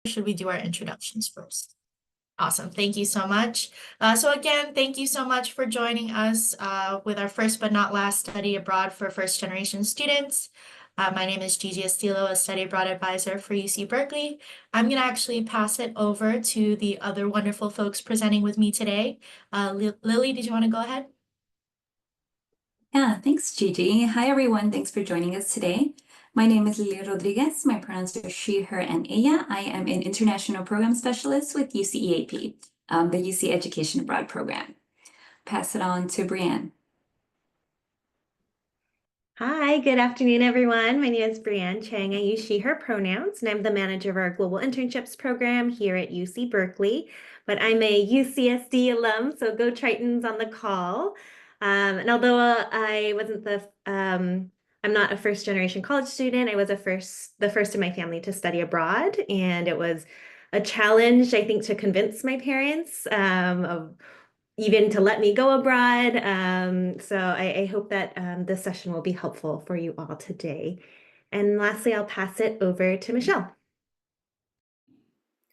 Should we do our introductions first? Awesome. Thank you so much. So again, thank you so much for joining us with our first but not last study abroad for first generation students. My name is Gigi Estilo, a study abroad advisor for UC Berkeley. I'm going to actually pass it over to the other wonderful folks presenting with me today. Lily, did you want to go ahead? Yeah, thanks, Gigi. Hi, everyone. Thanks for joining us today. My name is Lily Rodriguez. My pronouns are she, her, and ella. I am an international program specialist with UCEAP, the UC Education Abroad program. Pass it on to Brianne. Hi, good afternoon, everyone. My name is Brianne Chang. I use she, her pronouns, and I'm the manager of our Global Internships program here at UC Berkeley. But I'm a UCSD alum, so go Tritons on the call. And although I wasn't I'm not a first generation college student, I was the first in my family to study abroad, and it was a challenge, I think, to convince my parents of even to let me go abroad. So I hope that this session will be helpful for you all today. And lastly, I'll pass it over to Michelle.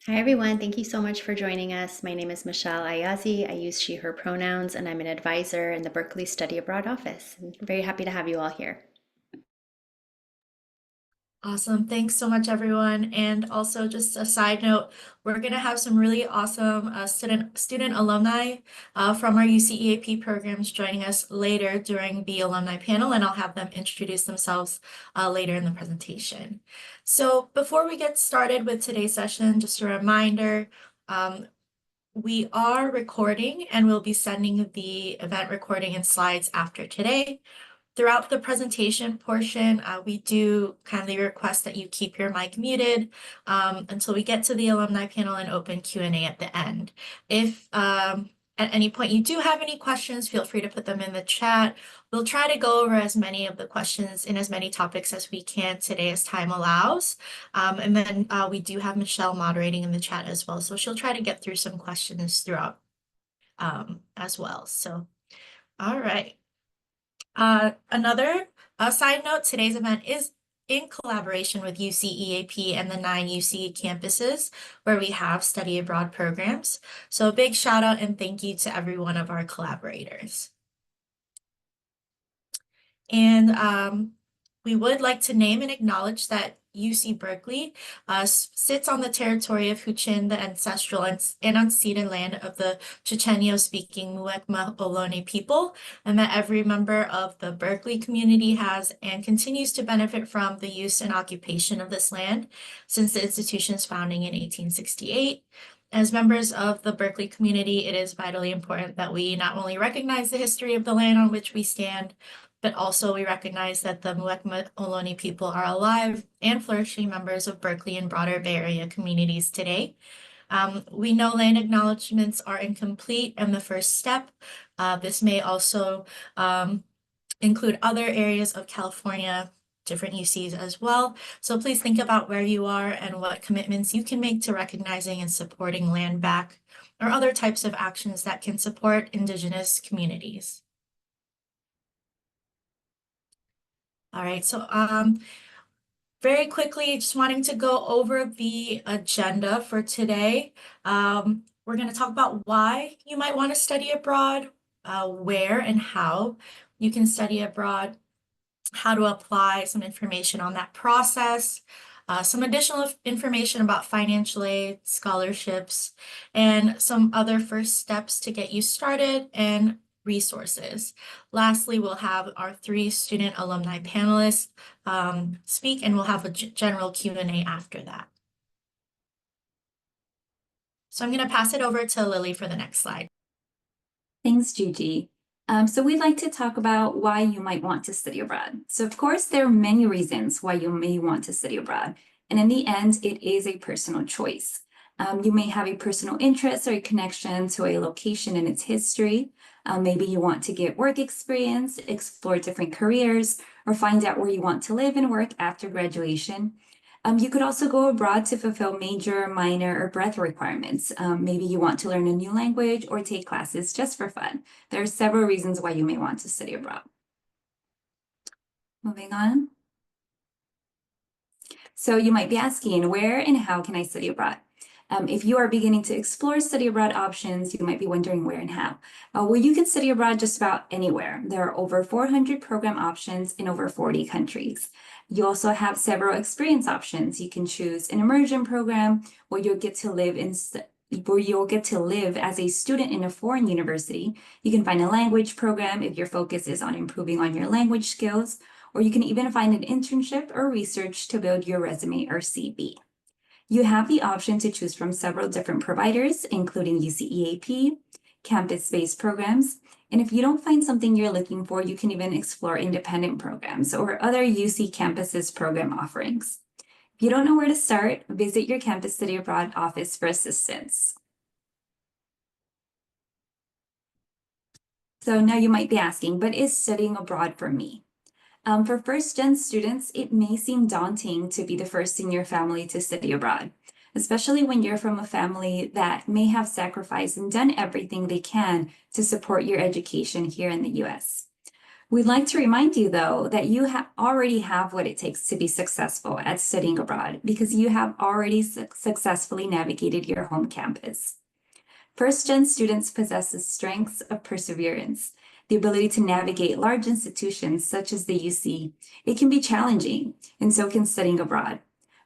Hi, everyone. Thank you so much for joining us. My name is Michelle Ayazi. I use she, her pronouns, and I'm an advisor in the Berkeley Study Abroad office. I'm very happy to have you all here. Awesome. Thanks so much, everyone. And also just a side note, we're going to have some really awesome student alumni from our UCEAP programs joining us later during the alumni panel, and I'll have them introduce themselves later in the presentation. So before we get started with today's session, just a reminder, we are recording and we'll be sending the event recording and slides after today. Throughout the presentation portion, we do kindly request that you keep your mic muted until we get to the alumni panel and open Q&A at the end. If at any point you do have any questions, feel free to put them in the chat. We'll try to go over as many of the questions in as many topics as we can today as time allows. And then we do have Michelle moderating in the chat as well. So she'll try to get through some questions throughout as well. So, all right. Another side note, today's event is in collaboration with UCEAP and the 9 UC campuses where we have study abroad programs. So a big shout out and thank you to every one of our collaborators. And we would like to name and acknowledge that UC Berkeley sits on the territory of Huichin, the ancestral and unceded land of the Chochenyo-speaking Muwekma Ohlone people, and that every member of the Berkeley community has and continues to benefit from the use and occupation of this land since the institution's founding in 1868. As members of the Berkeley community, it is vitally important that we not only recognize the history of the land on which we stand, but also we recognize that the Muwekma Ohlone people are alive and flourishing members of Berkeley and broader Bay Area communities today. We know land acknowledgements are incomplete and the first step. This may also include other areas of California, different UCs as well. So please think about where you are and what commitments you can make to recognizing and supporting land back or other types of actions that can support Indigenous communities. All right, so very quickly, just wanting to go over the agenda for today. We're going to talk about why you might want to study abroad, where and how you can study abroad, how to apply, some information on that process, some additional information about financial aid, scholarships, and some other first steps to get you started and resources. Lastly, we'll have our 3 student alumni panelists speak, and we'll have a general Q&A after that. So I'm going to pass it over to Lily for the next slide. Thanks, Gigi. So we'd like to talk about why you might want to study abroad. So of course, there are many reasons why you may want to study abroad. And in the end, it is a personal choice. You may have a personal interest or a connection to a location and its history. Maybe you want to get work experience, explore different careers, or find out where you want to live and work after graduation. You could also go abroad to fulfill major, minor, or breadth requirements. Maybe you want to learn a new language or take classes just for fun. There are several reasons why you may want to study abroad. Moving on. So you might be asking, where and how can I study abroad? If you are beginning to explore study abroad options, you might be wondering where and how. Well, you can study abroad just about anywhere. There are over 400 program options in over 40 countries. You also have several experience options. You can choose an immersion program where you'll get to live as a student in a foreign university. You can find a language program if your focus is on improving on your language skills, or you can even find an internship or research to build your resume or CV. You have the option to choose from several different providers, including UCEAP, campus-based programs, and if you don't find something you're looking for, you can even explore independent programs or other UC campuses program offerings. If you don't know where to start, visit your campus study abroad office for assistance. So now you might be asking, but is studying abroad for me? For first-gen students, it may seem daunting to be the first in your family to study abroad, especially when you're from a family that may have sacrificed and done everything they can to support your education here in the US. We'd like to remind you, though, that you already have what it takes to be successful at studying abroad because you have already successfully navigated your home campus. First-gen students possess the strengths of perseverance, the ability to navigate large institutions such as the UC. It can be challenging, and so can studying abroad.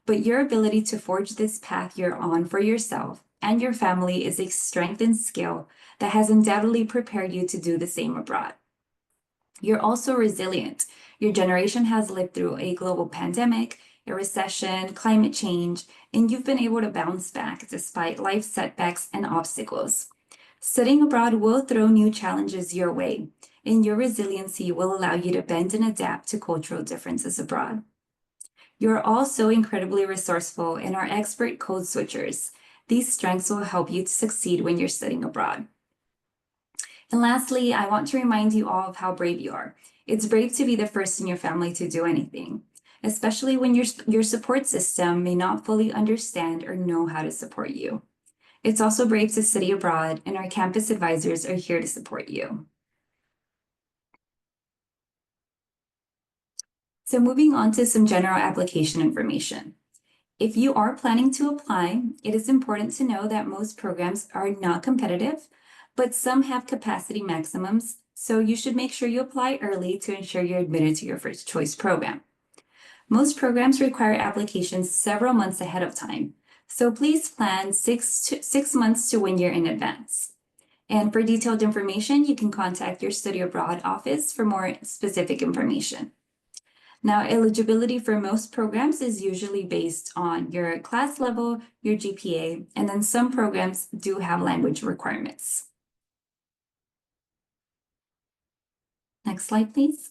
But your ability to forge this path you're on for yourself and your family is a strength and skill that has undoubtedly prepared you to do the same abroad. You're also resilient. Your generation has lived through a global pandemic, a recession, climate change, and you've been able to bounce back despite life setbacks and obstacles. Studying abroad will throw new challenges your way, and your resiliency will allow you to bend and adapt to cultural differences abroad. You're also incredibly resourceful and are expert code switchers. These strengths will help you to succeed when you're studying abroad. And lastly, I want to remind you all of how brave you are. It's brave to be the first in your family to do anything, especially when your support system may not fully understand or know how to support you. It's also brave to study abroad, and our campus advisors are here to support you. So moving on to some general application information. If you are planning to apply, it is important to know that most programs are not competitive, but some have capacity maximums, so you should make sure you apply early to ensure you're admitted to your first choice program. Most programs require applications several months ahead of time, so please plan 6 months to 1 year in advance. And for detailed information, you can contact your study abroad office for more specific information. Now, eligibility for most programs is usually based on your class level, your GPA, and then some programs do have language requirements. Next slide, please.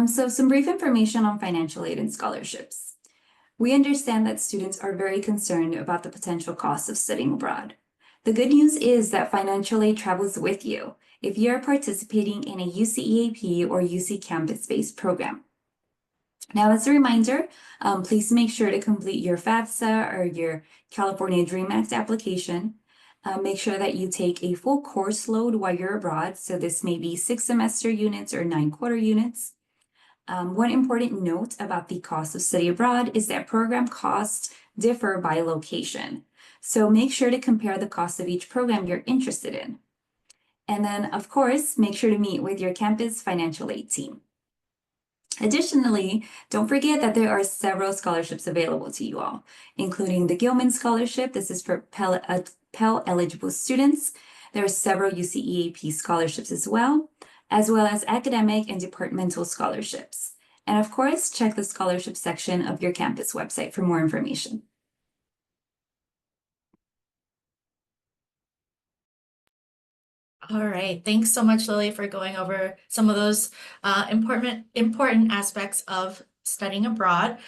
So some brief information on financial aid and scholarships. We understand that students are very concerned about the potential cost of studying abroad. The good news is that financial aid travels with you if you are participating in a UCEAP or UC campus-based program. Now, as a reminder, please make sure to complete your FAFSA or your California DREAM Act application. Make sure that you take a full course load while you're abroad. So this may be 6 semester units or 9 quarter units. One important note about the cost of study abroad is that program costs differ by location. So make sure to compare the cost of each program you're interested in. And then, of course, make sure to meet with your campus financial aid team. Additionally, don't forget that there are several scholarships available to you all, including the Gilman Scholarship. This is for Pell eligible students. There are several UCEAP scholarships as well as academic and departmental scholarships. And of course, check the scholarship section of your campus website for more information. All right, thanks so much, Lily, for going over some of those important aspects of studying abroad.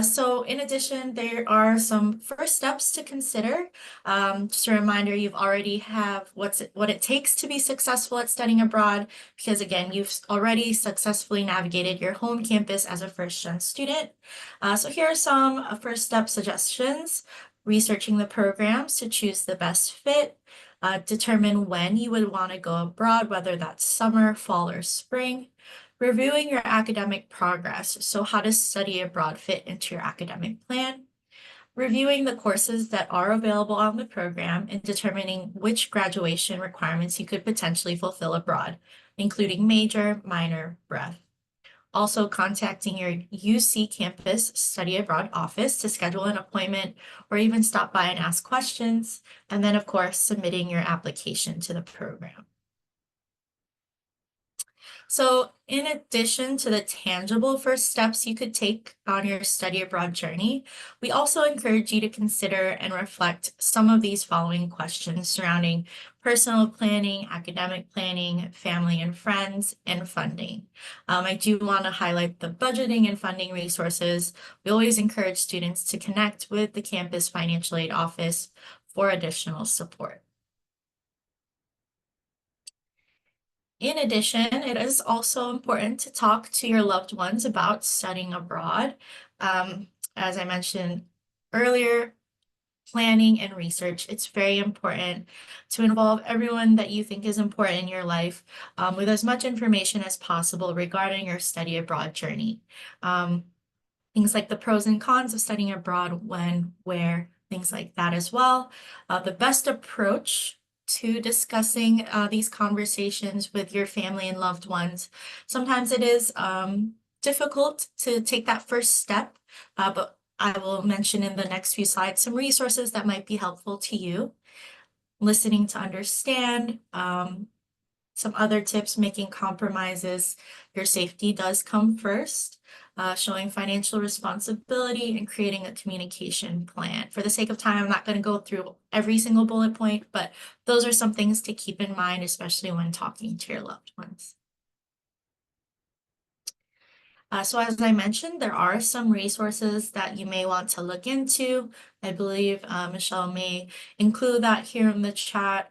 So in addition, there are some first steps to consider. Just a reminder, you've already have what it takes to be successful at studying abroad, because again, you've already successfully navigated your home campus as a first-gen student. So here are some first step suggestions: researching the programs to choose the best fit. Determine when you would want to go abroad, whether that's summer, fall, or spring. reviewing your academic progress. So how does study abroad fit into your academic plan? Reviewing the courses that are available on the program and determining which graduation requirements you could potentially fulfill abroad, including major, minor, breadth. Also contacting your UC campus study abroad office to schedule an appointment or even stop by and ask questions. And then, of course, submitting your application to the program. So in addition to the tangible first steps you could take on your study abroad journey, we also encourage you to consider and reflect some of these following questions surrounding personal planning, academic planning, family and friends, and funding. I do want to highlight the budgeting and funding resources. We always encourage students to connect with the campus financial aid office for additional support. In addition, it is also important to talk to your loved ones about studying abroad. As I mentioned earlier, planning and research, it's very important to involve everyone that you think is important in your life with as much information as possible regarding your study abroad journey. Things like the pros and cons of studying abroad, when, where, things like that as well. The best approach to discussing these conversations with your family and loved ones. Sometimes it is difficult to take that first step, but I will mention in the next few slides some resources that might be helpful to you. Listening to understand, some other tips, making compromises. Your safety does come first. Showing financial responsibility and creating a communication plan. For the sake of time, I'm not going to go through every single bullet point, but those are some things to keep in mind, especially when talking to your loved ones. So as I mentioned, there are some resources that you may want to look into. I believe Michelle may include that here in the chat.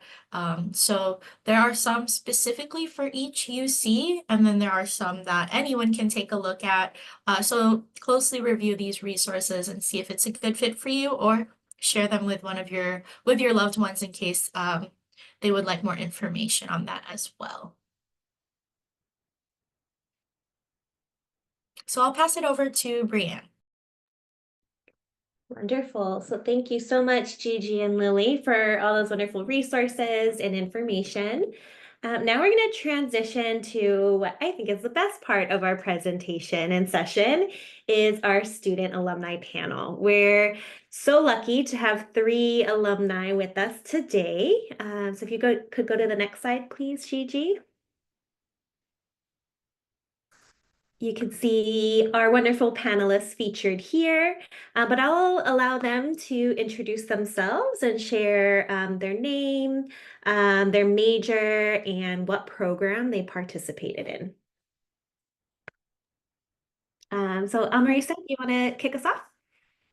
So there are some specifically for each UC, and then there are some that anyone can take a look at. So closely review these resources and see if it's a good fit for you, or share them with your loved ones in case they would like more information on that as well. So I'll pass it over to Brianne. Wonderful. So thank you so much, Gigi and Lily, for all those wonderful resources and information. Now we're going to transition to what I think is the best part of our presentation and session is our student alumni panel. We're so lucky to have 3 alumni with us today. So if you could go to the next slide, please, Gigi. You can see our wonderful panelists featured here, but I'll allow them to introduce themselves and share their name, their major, and what program they participated in. So Amarisa, you want to kick us off?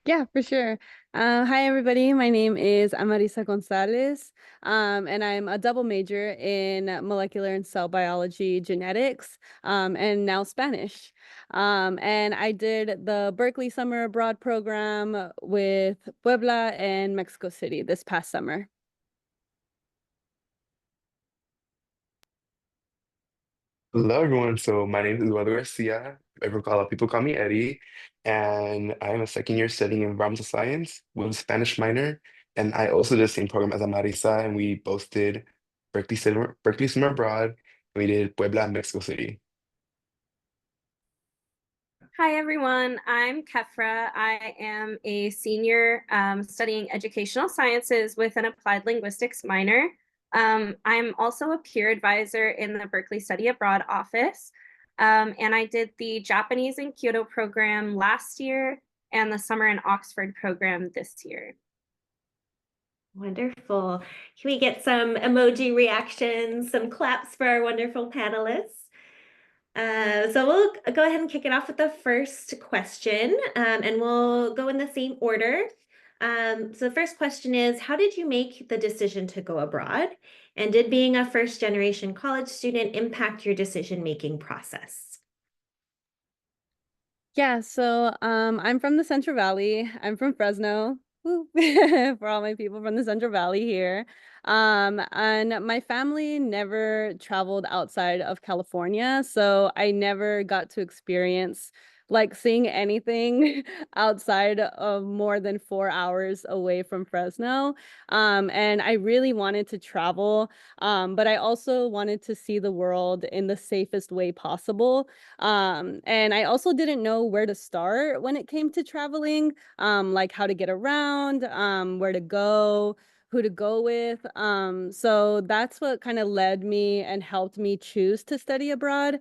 Yeah, for sure. Hi, everybody. My name is Amarisa Gonzalez, and I'm a double major in molecular and cell biology genetics, and now Spanish. And I did the Berkeley Summer Abroad program with Puebla and Mexico City this past summer. Hello, everyone. So my name is Eduardo Garcia. People call me Eddie, and I am a second year studying environmental science with a Spanish minor. And I also did the same program as Amarisa, and we both did Berkeley Summer Abroad, and we did Puebla and Mexico City. Hi, everyone. I'm Kefra. I am a senior studying educational sciences with an applied linguistics minor. I'm also a peer advisor in the Berkeley Study Abroad office. And I did the Japanese in Kyoto program last year and the summer in Oxford program this year. Wonderful. Can we get some emoji reactions, some claps for our wonderful panelists? So we'll go ahead and kick it off with the first question, and we'll go in the same order. So the first question is, how did you make the decision to go abroad? And did being a first-generation college student impact your decision-making process? Yeah, so I'm from the Central Valley. I'm from Fresno. Woo, for all my people from the Central Valley here. And my family never traveled outside of California, so I never got to experience like seeing anything outside of more than 4 hours away from Fresno. And I really wanted to travel, but I also wanted to see the world in the safest way possible. And I also didn't know where to start when it came to traveling, like how to get around, where to go, who to go with. So that's what kind of led me and helped me choose to study abroad,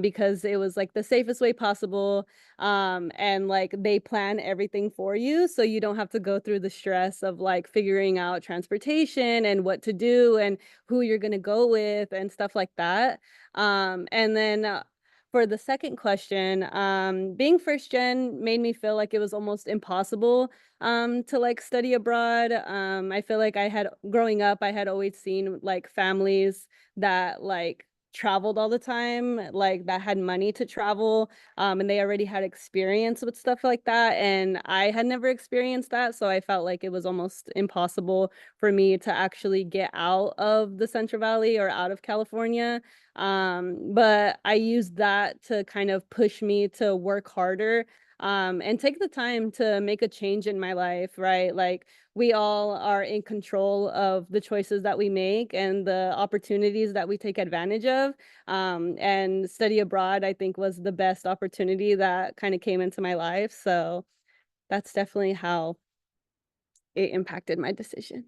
because it was like the safest way possible. And like they plan everything for you, so you don't have to go through the stress of like figuring out transportation and what to do and who you're going to go with and stuff like that. And then for the second question, being first gen made me feel like it was almost impossible to like study abroad. I feel like growing up, I had always seen like families that like traveled all the time, like that had money to travel, and they already had experience with stuff like that. And I had never experienced that. So I felt like it was almost impossible for me to actually get out of the Central Valley or out of California. But I used that to kind of push me to work harder, and take the time to make a change in my life, right? Like we all are in control of the choices that we make and the opportunities that we take advantage of. And study abroad, I think, was the best opportunity that kind of came into my life. So that's definitely how it impacted my decision.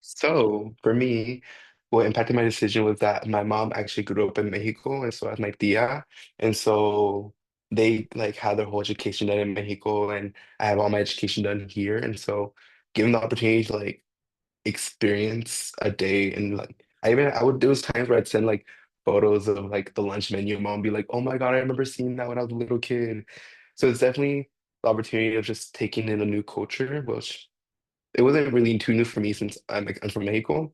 So for me, what impacted my decision was that my mom actually grew up in Mexico, and so has my tia, and so they like had their whole education done in Mexico, and I have all my education done here, and so given the opportunity to like experience a day and like I would there was times where I'd send like photos of like the lunch menu, and mom would be like, "Oh my God, I remember seeing that when I was a little kid." So it's definitely the opportunity of just taking in a new culture, which it wasn't really too new for me since I'm from Mexico,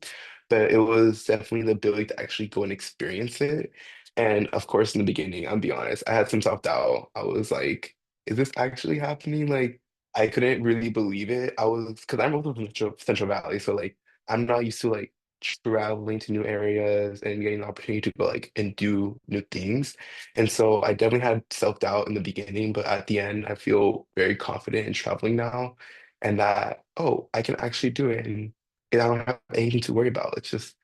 but it was definitely the ability to actually go and experience it. And of course, in the beginning, I'll be honest, I had some self-doubt. I was like, is this actually happening? Like, I couldn't really believe it. I was because I'm also from Central Valley, so like I'm not used to like traveling to new areas and getting the opportunity to go like and do new things. And so I definitely had self-doubt in the beginning, but at the end, I feel very confident in traveling now and that, oh, I can actually do it and I don't have anything to worry about. It's just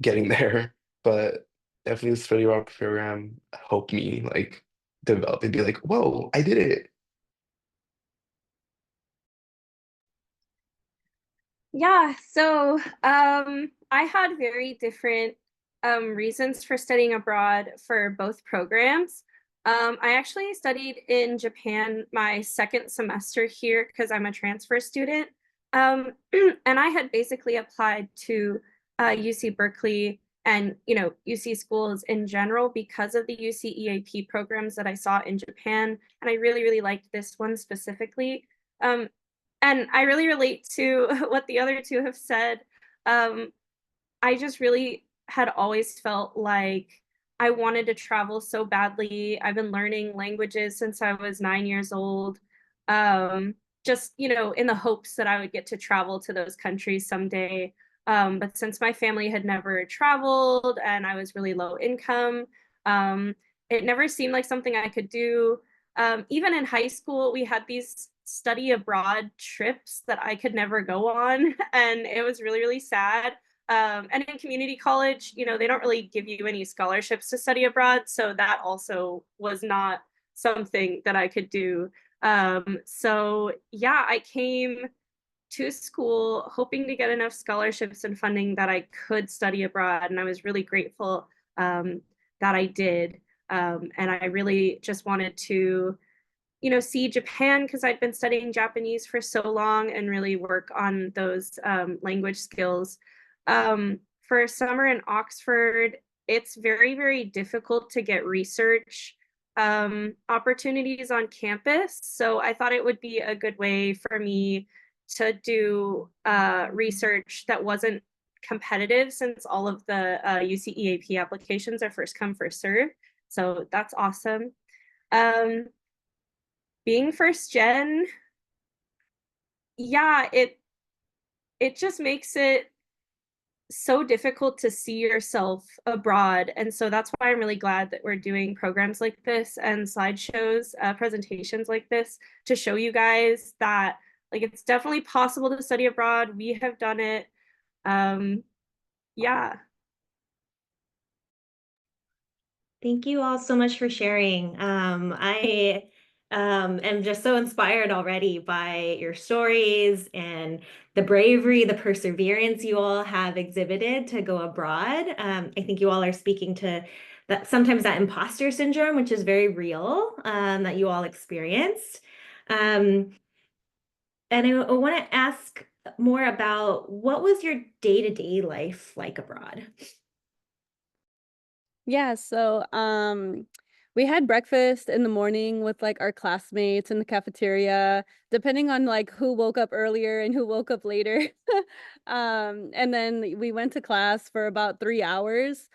getting there. But definitely the study abroad program helped me like develop and be like, whoa, I did it. Yeah, so I had very different reasons for studying abroad for both programs. I actually studied in Japan my second semester here because I'm a transfer student. And I had basically applied to UC Berkeley and UC schools in general because of the UCEAP programs that I saw in Japan. And I really, really liked this one specifically. Um, and I really relate to what the other two have said. Um, I just really had always felt like I wanted to travel so badly. I've been learning languages since I was 9 years old. Um, just, in the hopes that I would get to travel to those countries someday. But since my family had never traveled and I was really low income, um, it never seemed like something I could do. Even in high school, we had these study abroad trips that I could never go on, and it was really, really sad. And in community college, they don't really give you any scholarships to study abroad. So that also was not something that I could do. So yeah, I came to school hoping to get enough scholarships and funding that I could study abroad. And I was really grateful that I did. And I really just wanted to see Japan because I'd been studying Japanese for so long and really work on those language skills. For summer in Oxford, it's very, very difficult to get research opportunities on campus. So I thought it would be a good way for me to do research that wasn't competitive since all of the UCEAP applications are first come, first serve. So that's awesome. Um, being first gen, yeah, it just makes it so difficult to see yourself abroad. And so that's why I'm really glad that we're doing programs like this and slideshows, presentations like this to show you guys that like it's definitely possible to study abroad. We have done it. Yeah. Thank you all so much for sharing. I am just so inspired already by your stories and the bravery, the perseverance you all have exhibited to go abroad. I think you all are speaking to that sometimes that imposter syndrome, which is very real, that you all experienced. Um, and I want to ask more about what was your day-to-day life like abroad? Yeah, so we had breakfast in the morning with like our classmates in the cafeteria, depending on like who woke up earlier and who woke up later. And then we went to class for about 3 hours,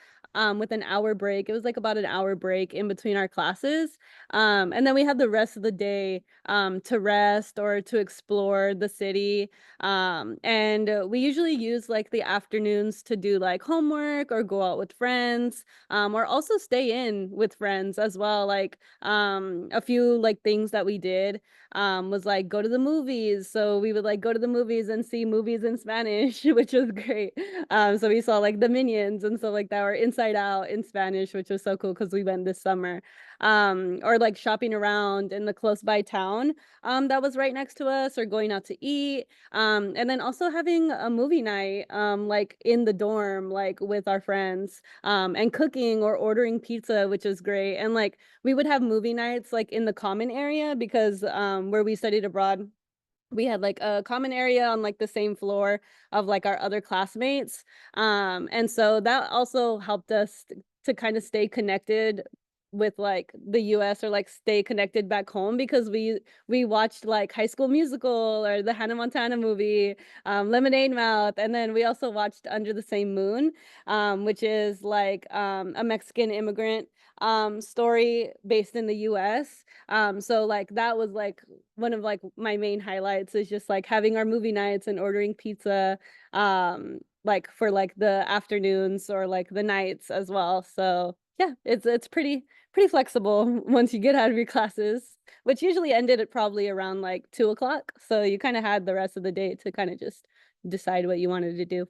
with an hour break. It was like about an hour break in between our classes. And then we had the rest of the day to rest or to explore the city. And we usually use like the afternoons to do like homework or go out with friends, or also stay in with friends as well. Like a few like things that we did was like go to the movies. So we would like go to the movies and see movies in Spanish, which was great. So we saw like the Minions and stuff like that, or Inside Out in Spanish, which was so cool because we went this summer. Or like shopping around in the close by town that was right next to us, or going out to eat. And then also having a movie night like in the dorm, like with our friends, and cooking or ordering pizza, which is great. And like we would have movie nights like in the common area because where we studied abroad, we had like a common area on like the same floor of like our other classmates. And so that also helped us to kind of stay connected with like the US, or like stay connected back home, because we watched like High School Musical or the Hannah Montana movie, Lemonade Mouth, and then we also watched Under the Same Moon, which is like a Mexican immigrant story based in the US. So like that was like one of like my main highlights, is just like having our movie nights and ordering pizza like for like the afternoons or like the nights as well. So yeah, it's pretty flexible once you get out of your classes, which usually ended at probably around like 2 o'clock. So you kind of had the rest of the day to kind of just decide what you wanted to do.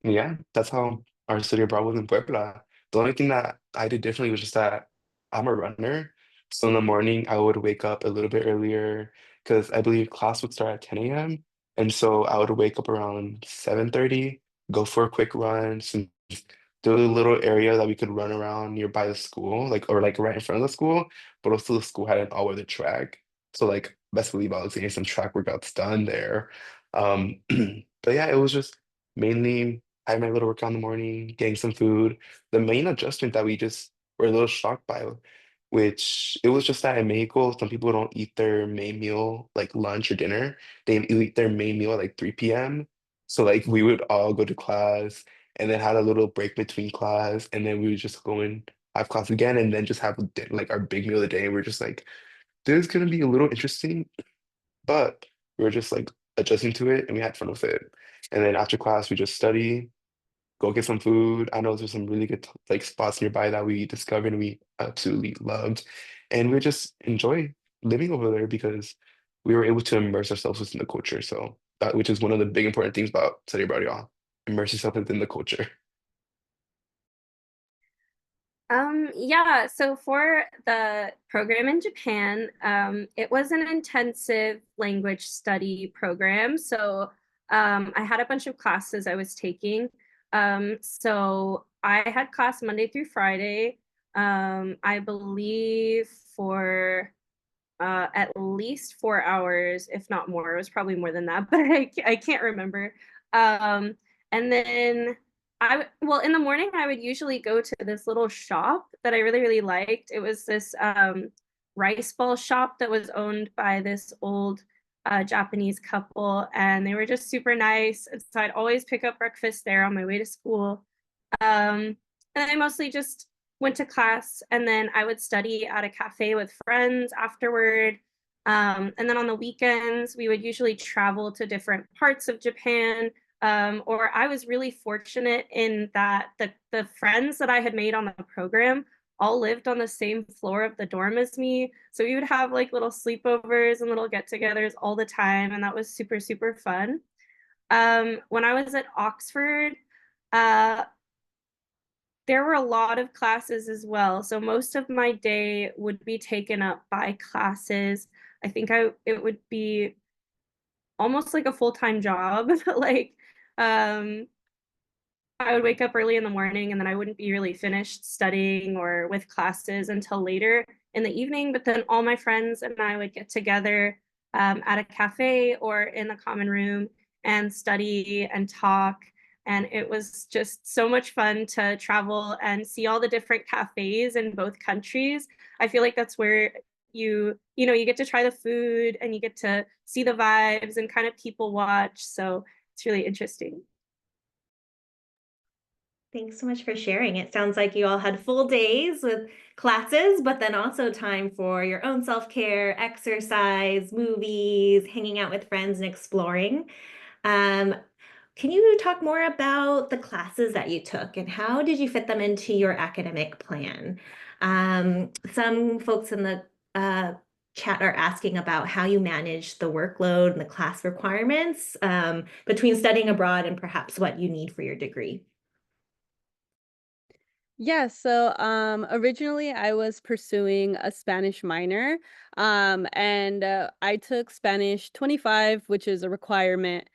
Yeah, that's how our study abroad was in Puebla. The only thing that I did differently was just that I'm a runner. So in the morning, I would wake up a little bit earlier because I believe class would start at 10 a.m. And so I would wake up around 7:30, go for a quick run, since there was a little area that we could run around nearby the school, like or like right in front of the school, but also the school had an all-weather track. So like best believe I was getting some track workouts done there. But yeah, it was just mainly I had my little workout in the morning, getting some food. The main adjustment that we just were a little shocked by, which it was just that in Mexico, some people don't eat their main meal like lunch or dinner. They eat their main meal at like 3 p.m. So like we would all go to class and then had a little break between class, and then we would just go and have class again, and then just have like our big meal of the day. And we're just like, this is gonna be a little interesting, but we were just like adjusting to it, and we had fun with it. And then after class, we just study, go get some food. I know there's some really good like spots nearby that we discovered and we absolutely loved. And we just enjoy living over there because we were able to immerse ourselves within the culture. So that, which is one of the big important things about study abroad, y'all. Immerse yourself within the culture. Yeah, so for the program in Japan, it was an intensive language study program. So I had a bunch of classes I was taking. So I had class Monday through Friday, I believe for at least 4 hours, if not more. It was probably more than that, but I can't remember. Um, and then well, in the morning, I would usually go to this little shop that I really, really liked. It was this rice ball shop that was owned by this old Japanese couple, and they were just super nice. And so I'd always pick up breakfast there on my way to school. And I mostly just went to class, and then I would study at a cafe with friends afterward. And then on the weekends, we would usually travel to different parts of Japan. Or I was really fortunate in that the friends that I had made on the program all lived on the same floor of the dorm as me. So we would have like little sleepovers and little get-togethers all the time, and that was super, super fun. When I was at Oxford, uh, there were a lot of classes as well. So most of my day would be taken up by classes. I think it would be almost like a full-time job. Like, um, I would wake up early in the morning and then I wouldn't be really finished studying or with classes until later in the evening. But then all my friends and I would get together at a cafe or in the common room and study and talk. And it was just so much fun to travel and see all the different cafes in both countries. I feel like that's where you get to try the food and you get to see the vibes and kind of people watch. So it's really interesting. Thanks so much for sharing. It sounds like you all had full days with classes, but then also time for your own self-care, exercise, movies, hanging out with friends, and exploring. Um, can you talk more about the classes that you took and how did you fit them into your academic plan? Some folks in the chat are asking about how you manage the workload and the class requirements between studying abroad and perhaps what you need for your degree. Yeah, so originally I was pursuing a Spanish minor, and I took Spanish 25, which is a requirement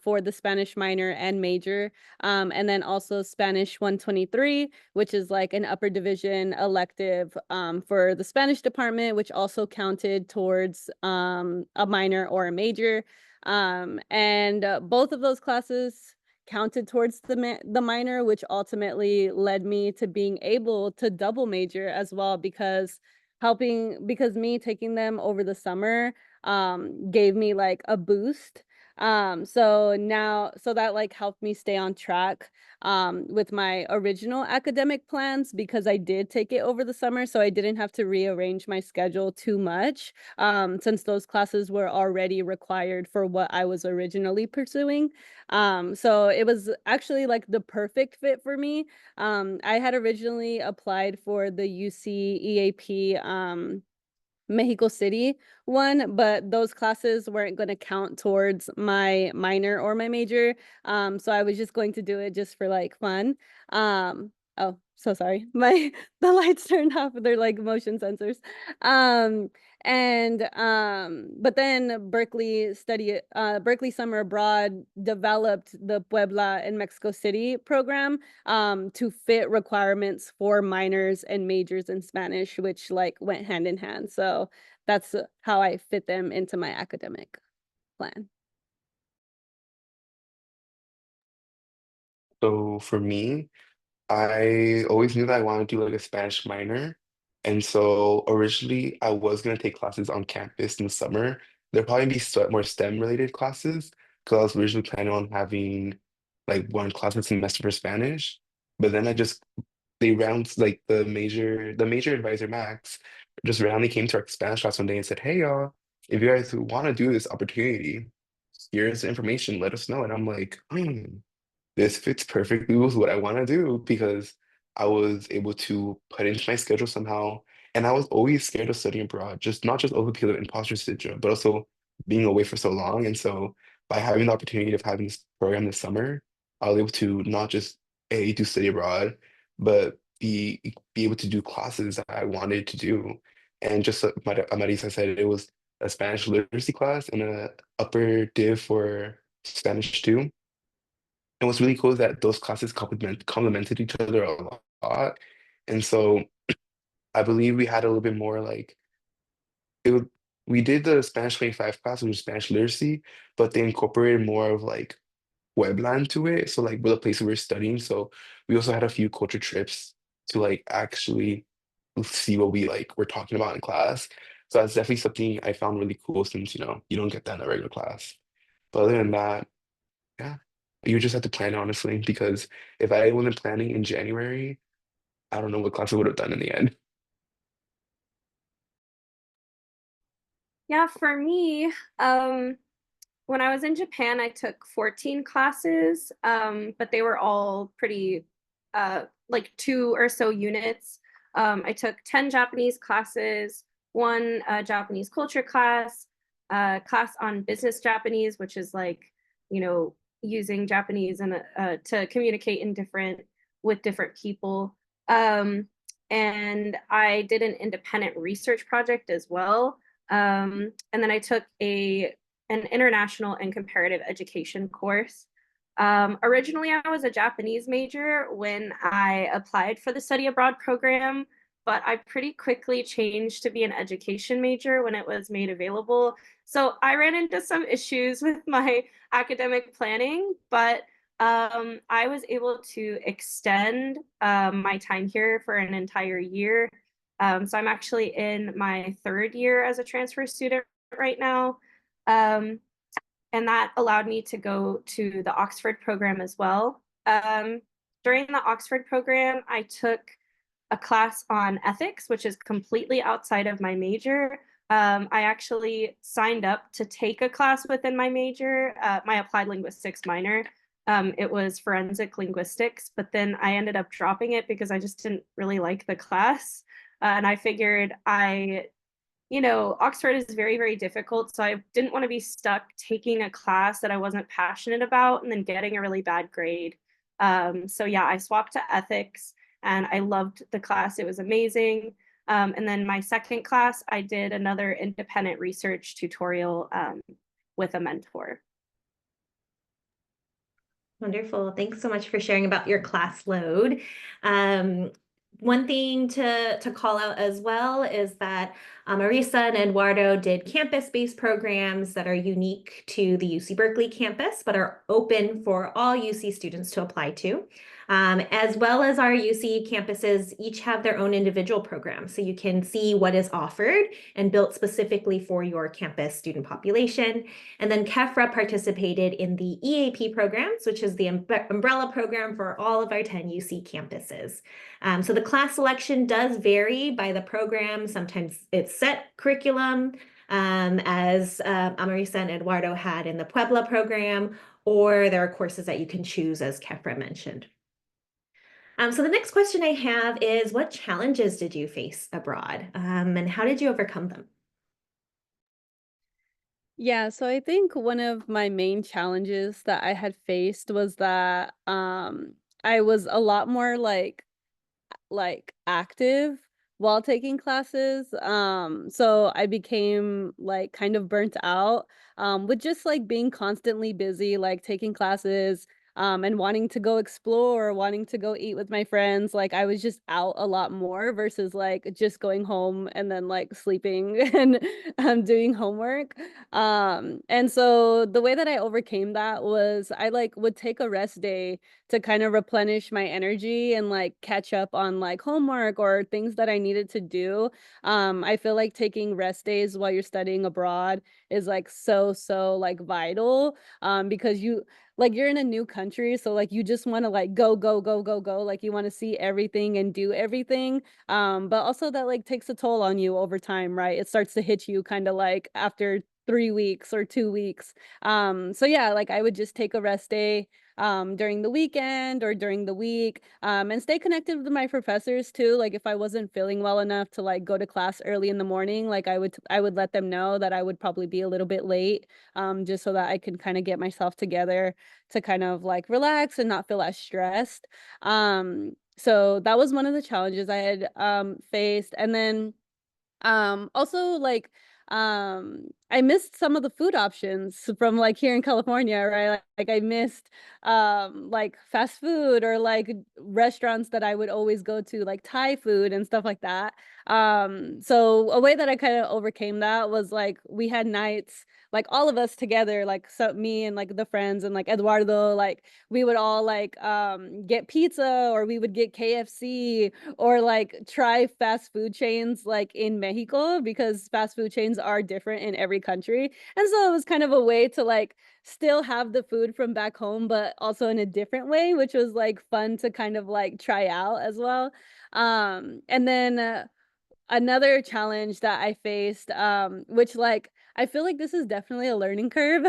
for the Spanish minor and major, and then also Spanish 123, which is like an upper division elective for the Spanish department, which also counted towards a minor or a major. And both of those classes counted towards the minor, which ultimately led me to being able to double major as well because me taking them over the summer gave me like a boost. So that like helped me stay on track with my original academic plans because I did take it over the summer, so I didn't have to rearrange my schedule too much since those classes were already required for what I was originally pursuing. So it was actually like the perfect fit for me. I had originally applied for the UCEAP Mexico City one, but those classes weren't going to count towards my minor or my major. So I was just going to do it just for like fun. Oh, so sorry. The lights turned off. They're like motion sensors. But then Berkeley Summer Abroad developed the Puebla and Mexico City program to fit requirements for minors and majors in Spanish, which like went hand in hand. So that's how I fit them into my academic plan. So for me, I always knew that I wanted to do like a Spanish minor. And so originally I was going to take classes on campus in the summer. There'll probably be more STEM related classes because I was originally planning on having like one class a semester for Spanish. But then they round like the major advisor Max just randomly came to our Spanish class one day and said, "Hey y'all, if you guys want to do this opportunity, here's the information, let us know." And I'm like, this fits perfectly with what I want to do because I was able to put it into my schedule somehow. And I was always scared of studying abroad, just not just over because of imposter syndrome, but also being away for so long. And so by having the opportunity of having this program this summer, I was able to not just do study abroad, but be able to do classes that I wanted to do. And just like Marisa said, it was a Spanish literacy class and a upper div for Spanish too. And what's really cool is that those classes complemented each other a lot. And so I believe we had a little bit more like it would, we did the Spanish 25 class, which was Spanish literacy, but they incorporated more of like Webland to it. So like with the place we were studying. So we also had a few culture trips to like actually see what we like were talking about in class. So that's definitely something I found really cool since, you don't get that in a regular class. But other than that, yeah. You just have to plan honestly, because if I wasn't planning in January, I don't know what class I would have done in the end. Yeah, for me, when I was in Japan, I took 14 classes, but they were all pretty like 2 or so units. I took 10 Japanese classes, one Japanese culture class, class on business Japanese, which is like, using Japanese and to communicate in with different people. Um, and I did an independent research project as well. And then I took an international and comparative education course. Originally, I was a Japanese major when I applied for the study abroad program, but I pretty quickly changed to be an education major when it was made available. So I ran into some issues with my academic planning, but I was able to extend my time here for an entire year. So I'm actually in my 3rd year as a transfer student right now. Um, and that allowed me to go to the Oxford program as well. During the Oxford program, I took a class on ethics, which is completely outside of my major. I actually signed up to take a class within my major, my applied linguistics minor. It was forensic linguistics, but then I ended up dropping it because I just didn't really like the class. And I figured Oxford is very, very difficult. So I didn't want to be stuck taking a class that I wasn't passionate about and then getting a really bad grade. So yeah, I swapped to ethics and I loved the class. It was amazing. And then my second class, I did another independent research tutorial with a mentor. Wonderful. Thanks so much for sharing about your class load. One thing to call out as well is that Marisa and Eduardo did campus-based programs that are unique to the UC Berkeley campus, but are open for all UC students to apply to. As well as our UC campuses each have their own individual programs. So you can see what is offered and built specifically for your campus student population. And then Kefra participated in the EAP programs, which is the umbrella program for all of our 10 UC campuses. So the class selection does vary by the program. Sometimes it's set curriculum, as Amarisa and Eduardo had in the Puebla program, or there are courses that you can choose, as Kefra mentioned. So the next question I have is, what challenges did you face abroad, and how did you overcome them? Yeah, so I think one of my main challenges that I had faced was that I was a lot more active while taking classes. So I became like kind of burnt out with just like being constantly busy, like taking classes and wanting to go explore, wanting to go eat with my friends. Like I was just out a lot more versus like just going home and then like sleeping and doing homework. And so the way that I overcame that was I like would take a rest day to kind of replenish my energy and like catch up on like homework or things that I needed to do. I feel like taking rest days while you're studying abroad is like so like vital because you're in a new country, so like you just want to like go, like you want to see everything and do everything. But also that like takes a toll on you over time, right? It starts to hit you kind of like after 3 weeks or 2 weeks. So yeah, like I would just take a rest day during the weekend or during the week, and stay connected with my professors too. Like if I wasn't feeling well enough to like go to class early in the morning, like I would let them know that I would probably be a little bit late, just so that I can kind of get myself together to kind of like relax and not feel as stressed. So that was one of the challenges I had faced. And then also like I missed some of the food options from like here in California, right? Like I missed like fast food or like restaurants that I would always go to, like Thai food and stuff like that. So a way that I kind of overcame that was like we had nights, like all of us together, like so me and like the friends and like Eduardo, like we would all like get pizza, or we would get KFC, or like try fast food chains like in Mexico, because fast food chains are different in every country. And so it was kind of a way to like still have the food from back home, but also in a different way, which was like fun to kind of like try out as well. And then another challenge that I faced, which like I feel like this is definitely a learning curve.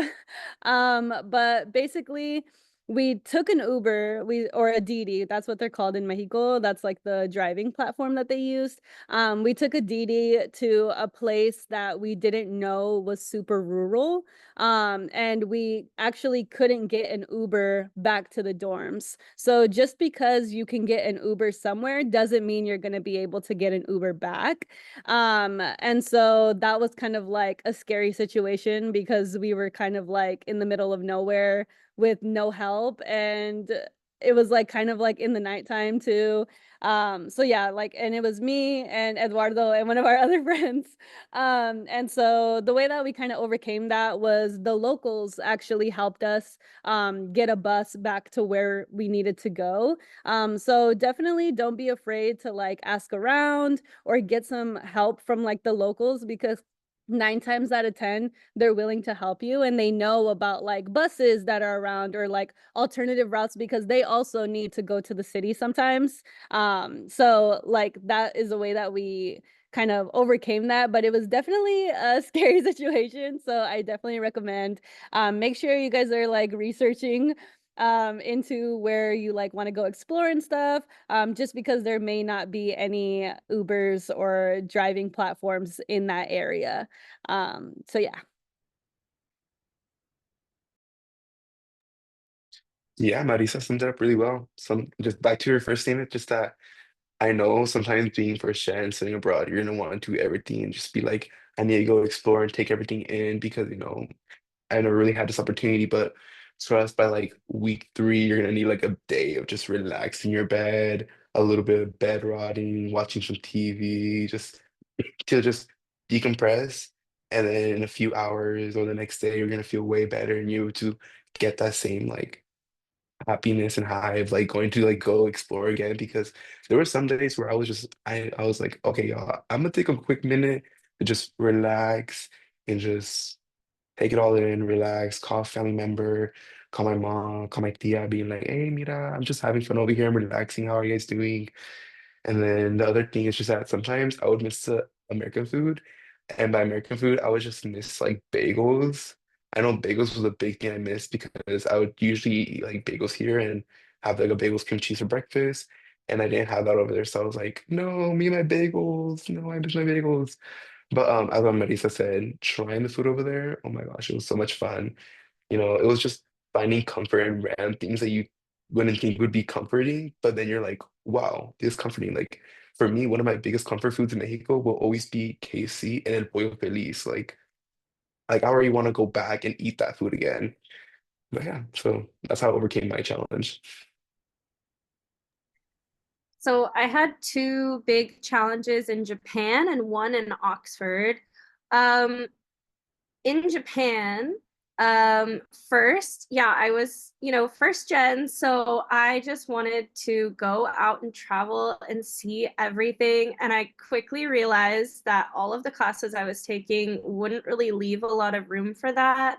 But basically we took an Uber, or a Didi, that's what they're called in Mexico. That's like the driving platform that they used. We took a Didi to a place that we didn't know was super rural. And we actually couldn't get an Uber back to the dorms. So just because you can get an Uber somewhere doesn't mean you're going to be able to get an Uber back. And so that was kind of like a scary situation, because we were kind of like in the middle of nowhere with no help, and it was like kind of like in the nighttime too. So yeah, like, and it was me and Eduardo and one of our other friends. And so the way that we kind of overcame that was the locals actually helped us get a bus back to where we needed to go. So definitely don't be afraid to like ask around or get some help from like the locals, because 9 times out of 10, they're willing to help you, and they know about like buses that are around, or like alternative routes, because they also need to go to the city sometimes. So like that is a way that we kind of overcame that, but it was definitely a scary situation. So I definitely recommend make sure you guys are like researching into where you like want to go explore and stuff, just because there may not be any Ubers or driving platforms in that area. So yeah. Yeah, Marisa summed it up really well. Some just back to your first statement, just that I know sometimes being first gen sitting abroad, you're gonna want to do everything and just be like, I need to go explore and take everything in because I never really had this opportunity. But trust by like week 3, you're gonna need like a day of just relaxing in your bed, a little bit of bed rotting, watching some TV, just to just decompress. And then in a few hours or the next day, you're gonna feel way better and you're able to get that same like happiness and high of like going to like go explore again, because there were some days where I was like, okay, y'all, I'm gonna take a quick minute to just relax and just take it all in, relax, call a family member, call my mom, call my tia, being like, hey, mira, I'm just having fun over here, I'm relaxing, how are you guys doing? And then the other thing is just that sometimes I would miss the American food. And by American food, I would just miss like bagels. I know bagels was a big thing I missed because I would usually eat like bagels here and have like a bagels cream cheese for breakfast. And I didn't have that over there. So I was like, no, me and my bagels. No, I miss my bagels. But as Marisa said, trying the food over there, oh my gosh, it was so much fun. It was just finding comfort in random things that you wouldn't think would be comforting, but then you're like, wow, this is comforting. Like for me, one of my biggest comfort foods in Mexico will always be KFC and El Pollo Feliz. Like I already want to go back and eat that food again. But yeah, so that's how I overcame my challenge. So I had two big challenges in Japan and one in Oxford. Um, in Japan, first, yeah, I was, first gen, so I just wanted to go out and travel and see everything. And I quickly realized that all of the classes I was taking wouldn't really leave a lot of room for that.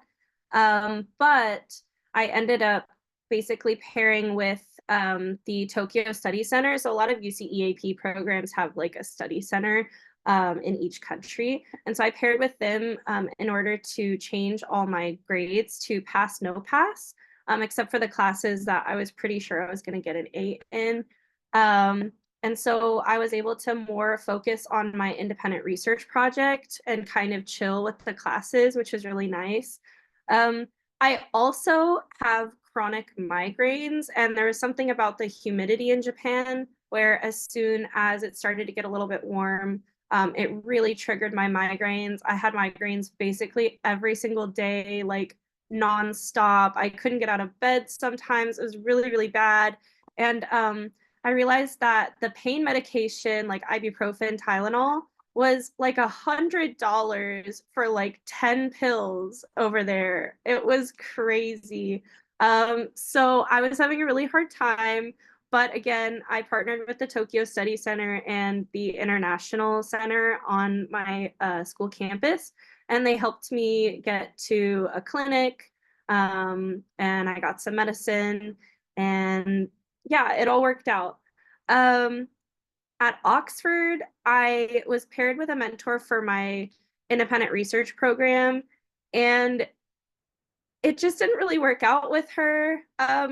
But I ended up basically pairing with the Tokyo Study Center. So a lot of UCEAP programs have like a study center in each country. And so I paired with them in order to change all my grades to pass, no pass, except for the classes that I was pretty sure I was going to get an 8 in. And so I was able to more focus on my independent research project and kind of chill with the classes, which was really nice. I also have chronic migraines, and there was something about the humidity in Japan where as soon as it started to get a little bit warm, it really triggered my migraines. I had migraines basically every single day, like nonstop. I couldn't get out of bed sometimes. It was really, really bad. And I realized that the pain medication, like ibuprofen, Tylenol, was like $100 for like 10 pills over there. It was crazy. So I was having a really hard time. But again, I partnered with the Tokyo Study Center and the International Center on my school campus, and they helped me get to a clinic, and I got some medicine, and yeah, it all worked out. Um, at Oxford, I was paired with a mentor for my independent research program, and it just didn't really work out with her.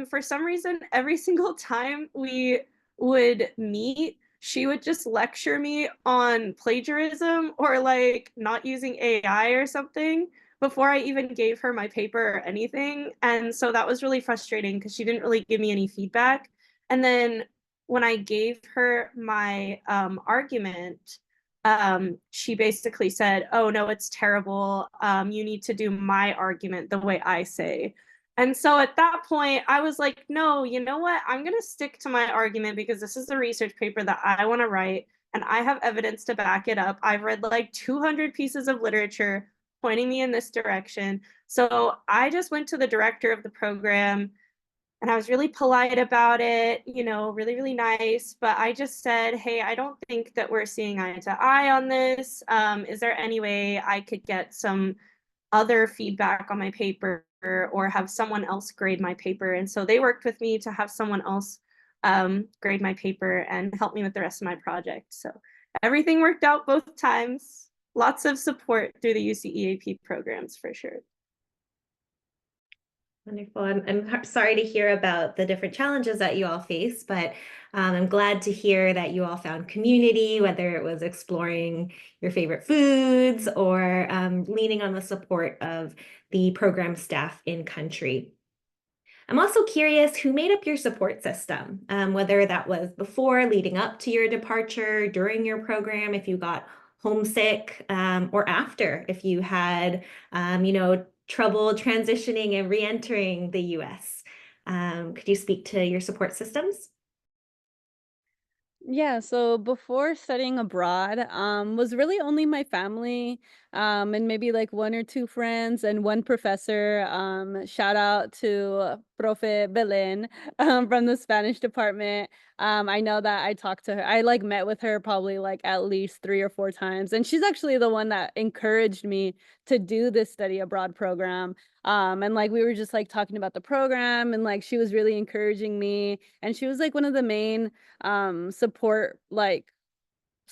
For some reason, every single time we would meet, she would just lecture me on plagiarism or like not using AI or something before I even gave her my paper or anything. And so that was really frustrating because she didn't really give me any feedback. And then when I gave her my argument, she basically said, "Oh no, it's terrible. You need to do my argument the way I say." And so at that point, I was like, "No, you know what? I'm going to stick to my argument because this is the research paper that I want to write, and I have evidence to back it up. I've read like 200 pieces of literature pointing me in this direction." So I just went to the director of the program, and I was really polite about it, you know, really, really nice. But I just said, "Hey, I don't think that we're seeing eye to eye on this. Is there any way I could get some other feedback on my paper or have someone else grade my paper?" And so they worked with me to have someone else grade my paper and help me with the rest of my project. So everything worked out both times. Lots of support through the UCEAP programs for sure. Wonderful. I'm sorry to hear about the different challenges that you all face, but I'm glad to hear that you all found community, whether it was exploring your favorite foods or leaning on the support of the program staff in country. I'm also curious who made up your support system, whether that was before, leading up to your departure, during your program, if you got homesick, or after, if you had, trouble transitioning and re-entering the US. Could you speak to your support systems? Yeah, so before studying abroad, was really only my family, and maybe like one or two friends and one professor. Shout out to Profe Belen, from the Spanish department. I know that I talked to her. I like met with her probably like at least 3 or 4 times, and she's actually the one that encouraged me to do this study abroad program. And like we were just like talking about the program, and like she was really encouraging me, and she was like one of the main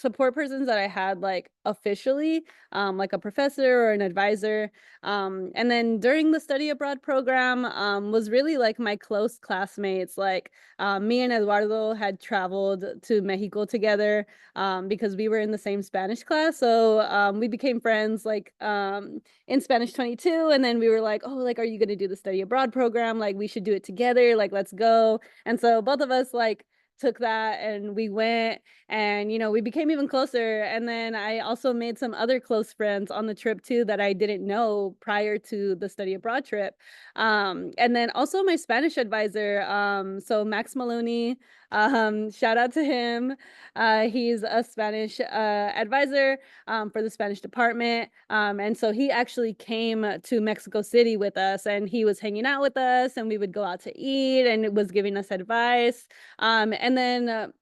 support persons that I had like officially, like a professor or an advisor. And then during the study abroad program, was really like my close classmates. Like me and Eduardo had traveled to Mexico together, because we were in the same Spanish class. So we became friends like in Spanish 22. And then we were like, "Oh, like, are you going to do the study abroad program? Like, we should do it together. Like, let's go." And so both of us like took that and we went, and we became even closer. And then I also made some other close friends on the trip too that I didn't know prior to the study abroad trip. And then also my Spanish advisor, so Max Maloney, shout out to him. He's a Spanish advisor for the Spanish department. And so he actually came to Mexico City with us, and he was hanging out with us, and we would go out to eat, and it was giving us advice. And then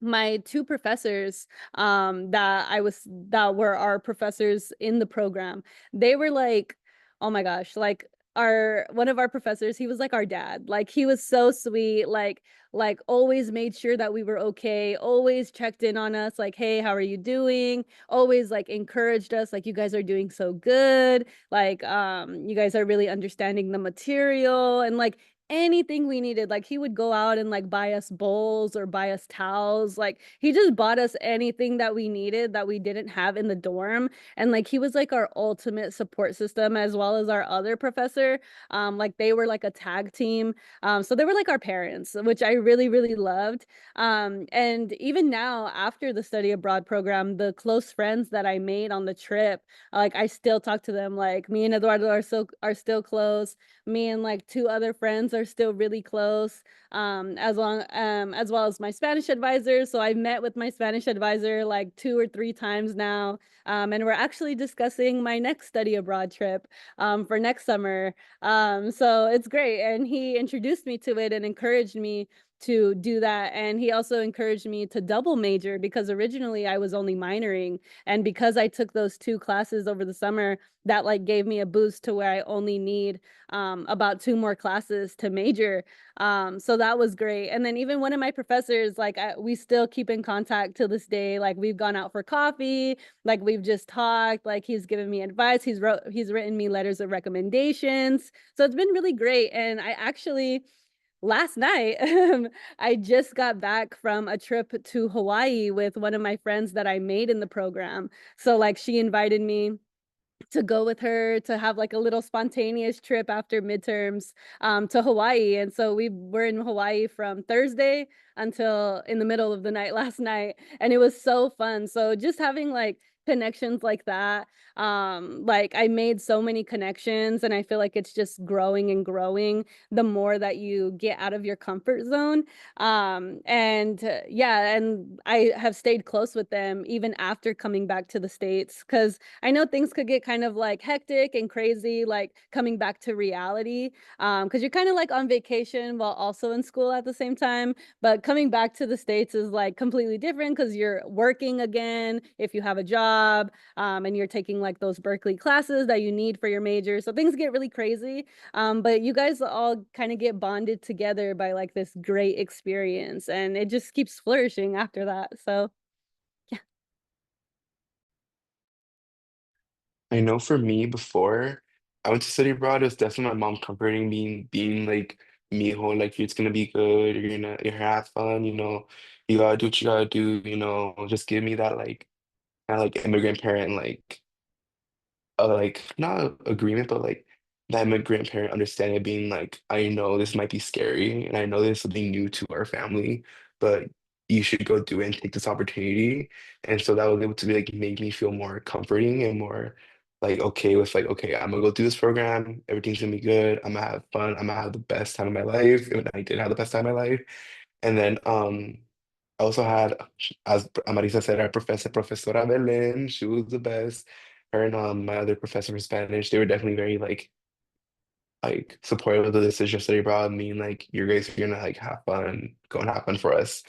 my two professors, that were our professors in the program, they were like, oh my gosh, like our one of our professors, he was like our dad. Like he was so sweet, like always made sure that we were okay, always checked in on us, like, "Hey, how are you doing?" Always like encouraged us, like, "You guys are doing so good, like you guys are really understanding the material." And like anything we needed, like he would go out and like buy us bowls or buy us towels. Like he just bought us anything that we needed that we didn't have in the dorm. And like he was like our ultimate support system, as well as our other professor. Like they were like a tag team. So they were like our parents, which I really, really loved. And even now, after the study abroad program, the close friends that I made on the trip, like I still talk to them. Like me and Eduardo are still close. Me and like two other friends friends are still really close, as well as my Spanish advisor. So I've met with my Spanish advisor like 2 or 3 times now. And we're actually discussing my next study abroad trip for next summer. So it's great. And he introduced me to it and encouraged me to do that. And he also encouraged me to double major because originally I was only minoring. And because I took those 2 classes over the summer, that like gave me a boost to where I only need about 2 more classes to major. So that was great. And then even one of my professors, like we still keep in contact to this day. Like we've gone out for coffee, like we've just talked, like he's given me advice. He's written me letters of recommendations. So it's been really great. And I actually last night, I just got back from a trip to Hawaii with one of my friends that I made in the program. So like she invited me to go with her to have like a little spontaneous trip after midterms to Hawaii. And so we were in Hawaii from Thursday until in the middle of the night last night. And it was so fun. So just having like connections like that, like I made so many connections and I feel like it's just growing and growing the more that you get out of your comfort zone. Yeah, and I have stayed close with them even after coming back to the States because I know things could get kind of like hectic and crazy, like coming back to reality. Because you're kind of like on vacation while also in school at the same time. But coming back to the States is like completely different because you're working again if you have a job, and you're taking like those Berkeley classes that you need for your major. So things get really crazy. But you guys all kind of get bonded together by like this great experience, and it just keeps flourishing after that. So I know for me before I went to study abroad, it was definitely my mom comforting me, being like, "Mijo, like it's gonna be good. You're gonna have fun. You gotta do what you gotta do. Just give me that like kind of like immigrant parent like not agreement, but like that immigrant parent understanding of being like, I know this might be scary, and I know this is something new to our family, but you should go do it and take this opportunity." And so that was able to be like make me feel more comforting and more like okay with like, okay, I'm gonna go do this program, everything's gonna be good, I'm gonna have fun, I'm gonna have the best time of my life. And I did have the best time of my life. And then I also had, as Marisa said, our professor, Profesora Belen. She was the best. Her and my other professor for Spanish, they were definitely very like supportive of the decision to study abroad, meaning like you guys are gonna like have fun, go and have fun for us.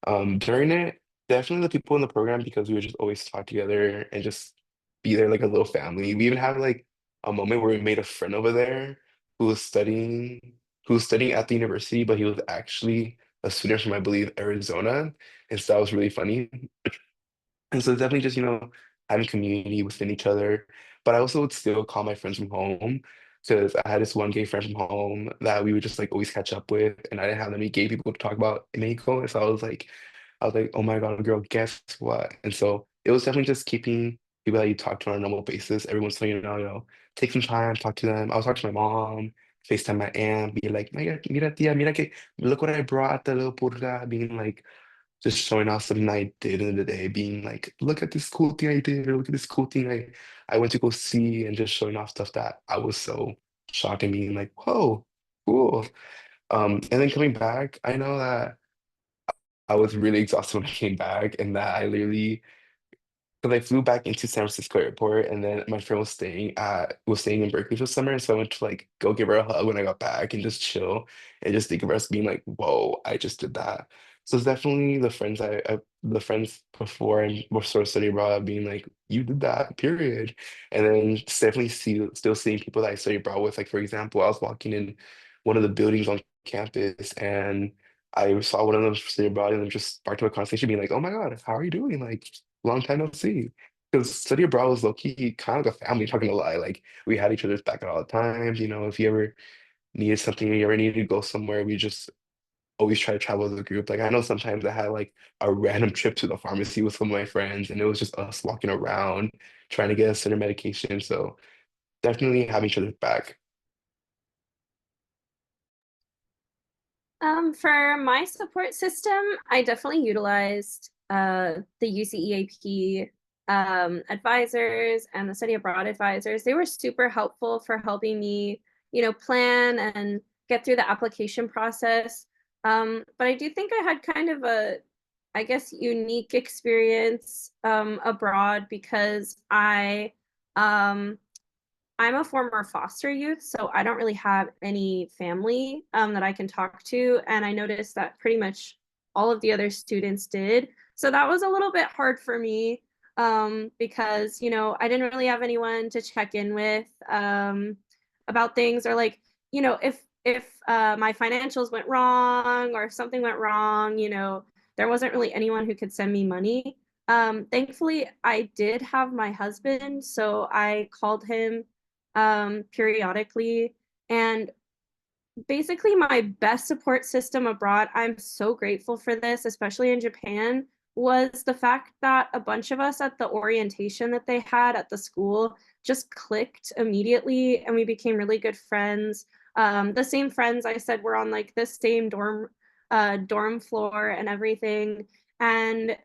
During it, definitely the people in the program because we would just always talk together and just be there like a little family. We even had like a moment where we made a friend over there who was studying who was studying at the university, but he was actually a student from I believe Arizona. And so that was really funny. And so it's definitely just, having community within each other. But I also would still call my friends from home because I had this one gay friend from home that we would just like always catch up with. And I didn't have any gay people to talk about in Mexico. And so I was like, oh my God, girl, guess what? And so it was definitely just keeping people that you talk to on a normal basis. Every once in a while, take some time, talk to them. I was talking to my mom, FaceTime my aunt, be like, mira, mira, tía, mira que, look what I brought, the little purga, being like, just showing off something I did in the day, being like, look at this cool thing I did, or look at this cool thing I went to go see, and just showing off stuff that I was so shocked and being like, whoa, cool. And then coming back, I know that I was really exhausted when I came back, and that I literally because I flew back into San Francisco airport, and then my friend was staying in Berkeley for summer, so I went to like go give her a hug when I got back and just chill and just think of us being like, "Whoa, I just did that." So it's definitely the friends before and before study abroad being like, "You did that, period." And then just definitely still seeing people that I study abroad with. Like for example, I was walking in one of the buildings on campus, and I saw one of them study abroad, and then just sparked up a conversation, being like, "Oh my God, how are you doing?" Like long time no see. Because study abroad was low key kind of like a family, not gonna lie. Like we had each other's back at all the times. If you ever needed something, you ever needed to go somewhere, we just always try to travel as a group. Like I know sometimes I had like a random trip to the pharmacy with some of my friends, and it was just us walking around trying to get a certain medication. So definitely having each other's back. For my support system, I definitely utilized the UCEAP advisors and the study abroad advisors. They were super helpful for helping me, plan and get through the application process. But I do think I had kind of a, I guess, unique experience abroad because I'm a former foster youth, so I don't really have any family that I can talk to. And I noticed that pretty much all of the other students did. So that was a little bit hard for me because, I didn't really have anyone to check in with about things, or like, if my financials went wrong or if something went wrong, there wasn't really anyone who could send me money. Thankfully, I did have my husband, so I called him periodically. And basically, my best support system abroad, I'm so grateful for this, especially in Japan, was the fact that a bunch of us at the orientation that they had at the school just clicked immediately and we became really good friends. The same friends I said were on like the same dorm floor and everything. And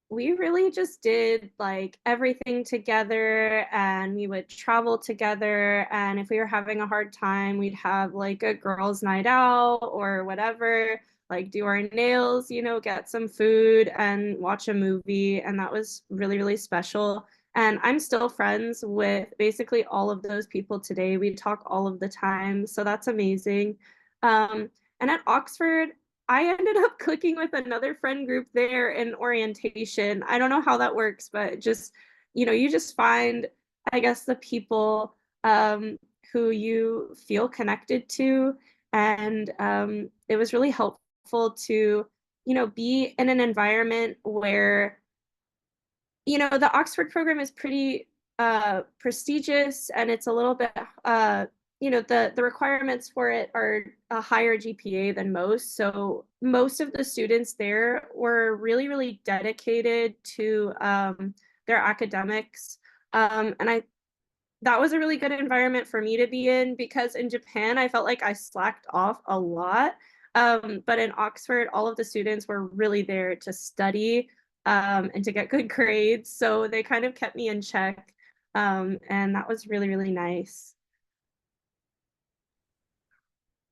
we really just did like everything together, and we would travel together, and if we were having a hard time we'd have like a girls night out or whatever, like do our nails, get some food and watch a movie, and that was really, really special. And I'm still friends with basically all of those people today. We talk all of the time, so that's amazing. And at Oxford, I ended up clicking with another friend group there in orientation. I don't know how that works, but just, you just find, I guess, the people who you feel connected to. And it was really helpful to, be in an environment where, the Oxford program is pretty prestigious, and it's a little bit the requirements for it are a higher GPA than most. So most of the students there were really, really dedicated to their academics. And that was a really good environment for me to be in, because in Japan, I felt like I slacked off a lot. But in Oxford, all of the students were really there to study and to get good grades. So they kind of kept me in check. And that was really, really nice.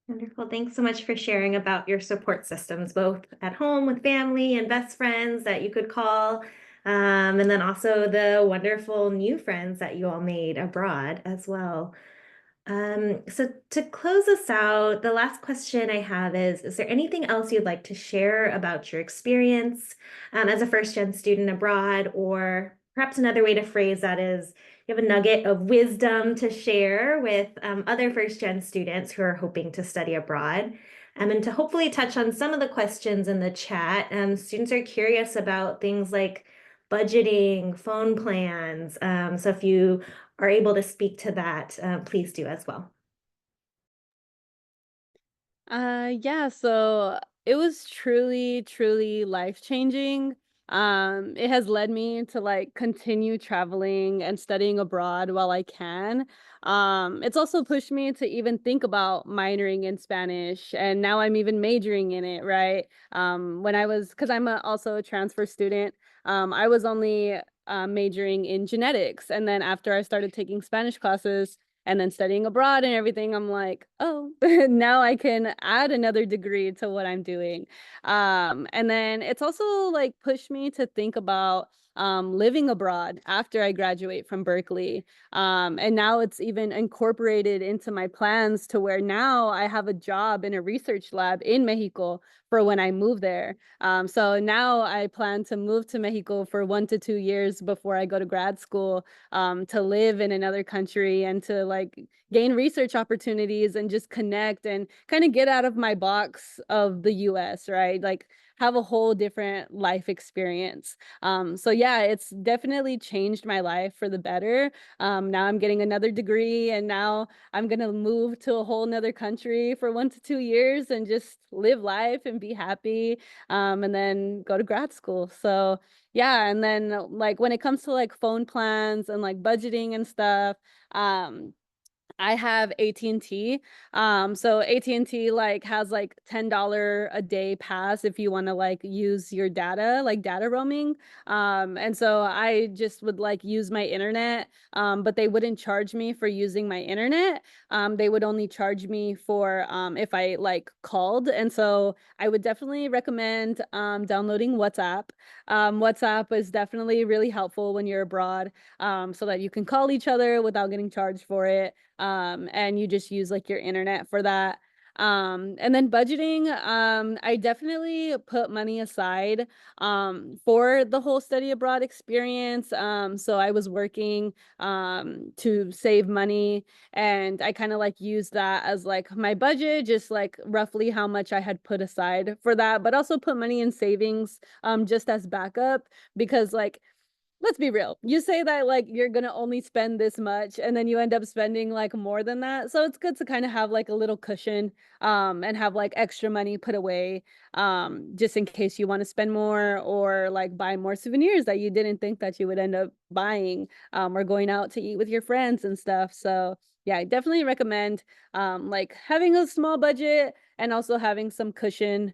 Wonderful. Thanks so much for sharing about your support systems, both at home with family and best friends that you could call, and then also the wonderful new friends that you all made abroad as well. So to close us out, the last question I have is there anything else you'd like to share about your experience as a first-gen student abroad? Or perhaps another way to phrase that is, you have a nugget of wisdom to share with other first-gen students who are hoping to study abroad. And to hopefully touch on some of the questions in the chat, students are curious about things like budgeting, phone plans. So if you are able to speak to that, please do as well. Yeah, so it was truly, truly life-changing. It has led me to like continue traveling and studying abroad while I can. It's also pushed me to even think about minoring in Spanish, and now I'm even majoring in it, right? When I was, because also a transfer student, I was only majoring in genetics, and then after I started taking Spanish classes and then studying abroad and everything, I'm like, oh, now I can add another degree to what I'm doing. And then it's also like pushed me to think about living abroad after I graduate from Berkeley. And now it's even incorporated into my plans to where now I have a job in a research lab in Mexico for when I move there. So now I plan to move to Mexico for 1 to 2 years before I go to grad school, to live in another country and to like gain research opportunities and just connect and kind of get out of my box of the US, right? Like have a whole different life experience. So yeah, it's definitely changed my life for the better. Now I'm getting another degree, and now I'm gonna move to a whole nother country for 1 to 2 years and just live life and be happy, and then go to grad school. So yeah, and then like when it comes to like phone plans and like budgeting and stuff, I have AT&T. So AT&T like has like $10 a day pass if you want to like use your data, like data roaming. And so I just would like use my internet, but they wouldn't charge me for using my internet. They would only charge me for if I like called. And so I would definitely recommend downloading WhatsApp. WhatsApp is definitely really helpful when you're abroad, so that you can call each other without getting charged for it. And you just use like your internet for that. And then budgeting, I definitely put money aside for the whole study abroad experience. So I was working to save money, and I kind of like used that as like my budget, just like roughly how much I had put aside for that, but also put money in savings just as backup, because like let's be real. You say that like you're gonna only spend this much and then you end up spending like more than that. So it's good to kind of have like a little cushion and have like extra money put away just in case you want to spend more or like buy more souvenirs that you didn't think that you would end up buying or going out to eat with your friends and stuff. So yeah, I definitely recommend like having a small budget and also having some cushion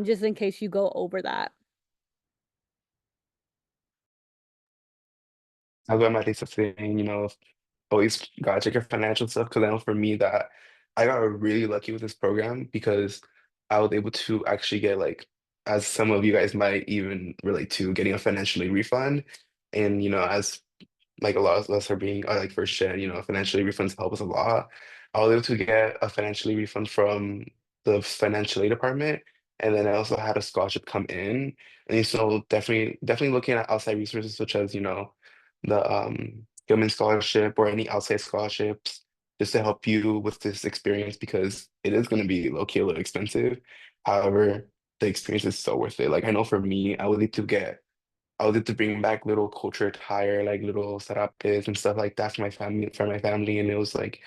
just in case you go over that. That's why my Lisa saying, always gotta check your financial stuff. Because I know for me that I got really lucky with this program because I was able to actually get like, as some of you guys might even relate to, getting a financial aid refund. And as like a lot of us are being like first gen, financial aid refunds help us a lot. I was able to get a financial aid refund from the financial aid department, and then I also had a scholarship come in. And so definitely looking at outside resources such as the Gilman scholarship or any outside scholarships just to help you with this experience because it is going to be low-key a little expensive. However, the experience is so worth it. Like I know for me, I was able to bring back little culture attire, like little sarapes and stuff like that for my family, and it was like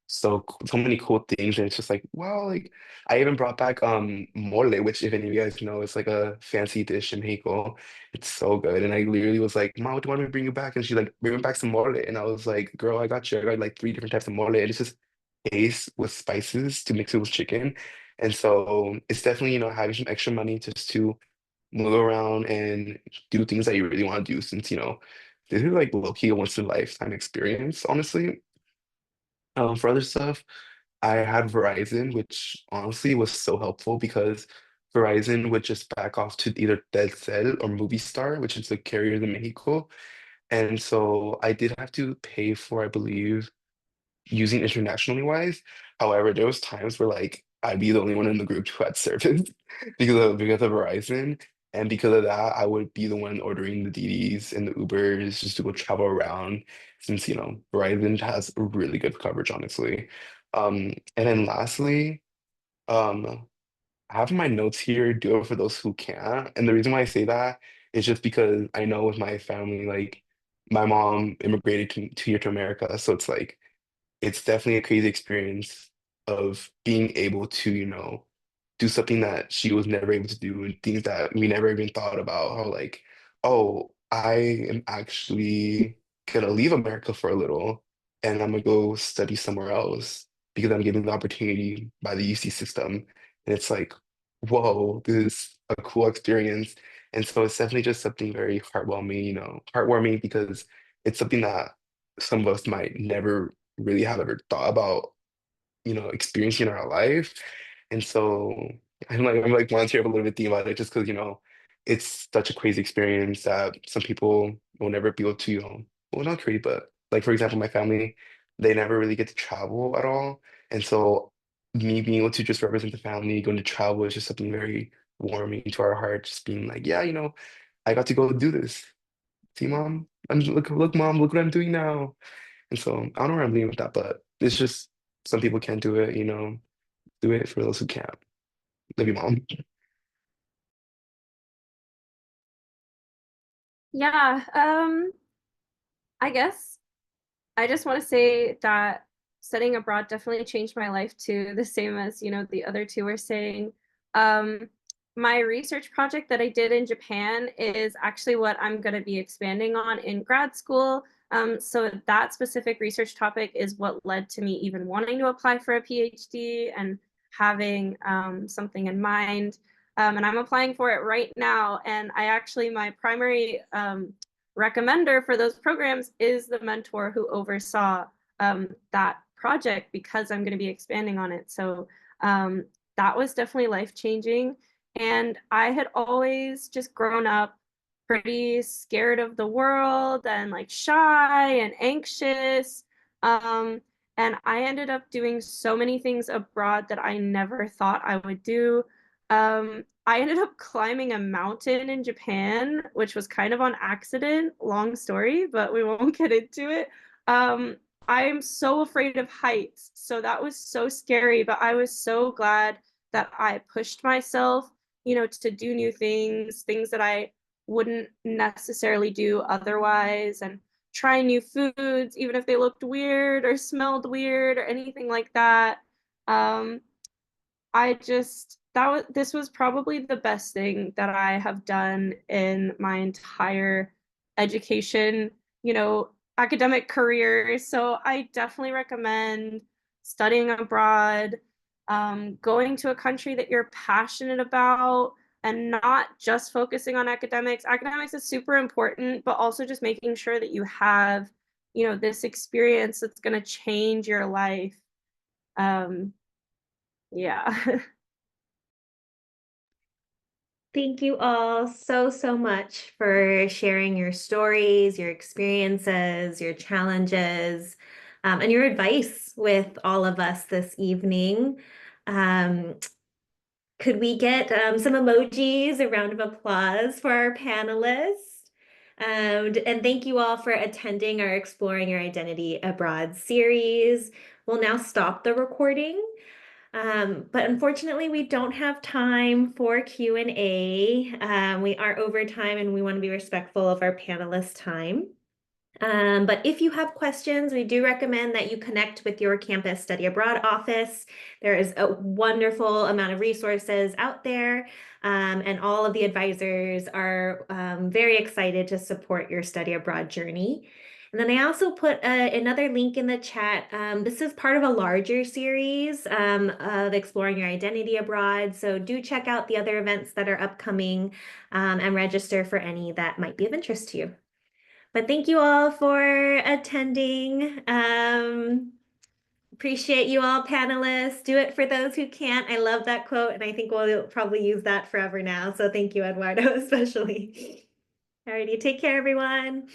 so many cool things, and it's just like wow, like I even brought back mole, which if any of you guys know, it's like a fancy dish in Mexico. It's so good, and I literally was like, "Mom, what do you want me to bring you back?" And she's like, "Bring me back some mole," and I was like, "Girl, I got you. I got like three different types of mole," and it's just paste with spices to mix it with chicken. And so it's definitely, having some extra money just to move around and do things that you really want to do since, this is like low-key a once in a lifetime experience, honestly. For other stuff, I had Verizon, which honestly was so helpful because Verizon would just back off to either Telcel or Movistar, which is the carrier in Mexico. And so I did have to pay for, I believe, using internationally wise. However, there was times where like I'd be the only one in the group who had service because of Verizon. And because of that, I would be the one ordering the DDs and the Ubers just to go travel around since, Verizon has really good coverage, honestly. And then lastly, um, I have my notes here, do it for those who can't. And the reason why I say that is just because I know with my family, like my mom immigrated to here to America. So it's definitely a crazy experience of being able to, do something that she was never able to do and things that we never even thought about. How like, oh, I am actually gonna leave America for a little and I'm gonna go study somewhere else because I'm given the opportunity by the UC system. And it's like, whoa, this is a cool experience. And so it's definitely just something very heartwarming, heartwarming because it's something that some of us might never really have ever thought about, experiencing in our life. And so I'm like wanting to hear a little bit about it just because, it's such a crazy experience that some people will never be able to, well, not crazy, but like for example, my family, they never really get to travel at all. And so me being able to just represent the family, going to travel is just something very warming to our heart, just being like, yeah, I got to go do this. See, mom, look, mom, look what I'm doing now. And so I don't know where I'm leading with that, but it's just some people can't do it, do it for those who can't. Love you, mom. Yeah, I guess I just want to say that studying abroad definitely changed my life too, the same as, the other two were saying. Um, my research project that I did in Japan is actually what I'm going to be expanding on in grad school. So that specific research topic is what led to me even wanting to apply for a PhD and having something in mind. And I'm applying for it right now. And my primary recommender for those programs is the mentor who oversaw that project because I'm going to be expanding on it. So that was definitely life-changing. And I had always just grown up pretty scared of the world and like shy and anxious. And I ended up doing so many things abroad that I never thought I would do. I ended up climbing a mountain in Japan, which was kind of on accident. Long story, but we won't get into it. I am so afraid of heights. So that was so scary, but I was so glad that I pushed myself, to do new things, things that I wouldn't necessarily do otherwise, and try new foods, even if they looked weird or smelled weird or anything like that. This was probably the best thing that I have done in my entire education, academic career. So I definitely recommend studying abroad, going to a country that you're passionate about, and not just focusing on academics. Academics is super important, but also just making sure that you have, this experience that's going to change your life. Yeah. Thank you all so, so much for sharing your stories, your experiences, your challenges, and your advice with all of us this evening. Could we get some emojis, a round of applause for our panelists? And thank you all for attending our Exploring Your Identity Abroad series. We'll now stop the recording. But unfortunately, we don't have time for Q&A. We are over time and we want to be respectful of our panelists' time. But if you have questions, we do recommend that you connect with your campus study abroad office. There is a wonderful amount of resources out there, and all of the advisors are very excited to support your study abroad journey. And then I also put another link in the chat. This is part of a larger series of exploring your identity abroad. So do check out the other events that are upcoming and register for any that might be of interest to you. But thank you all for attending. Appreciate you all, panelists. Do it for those who can't. I love that quote, and I think we'll probably use that forever now. So thank you, Eduardo, especially. Alrighty, take care, everyone.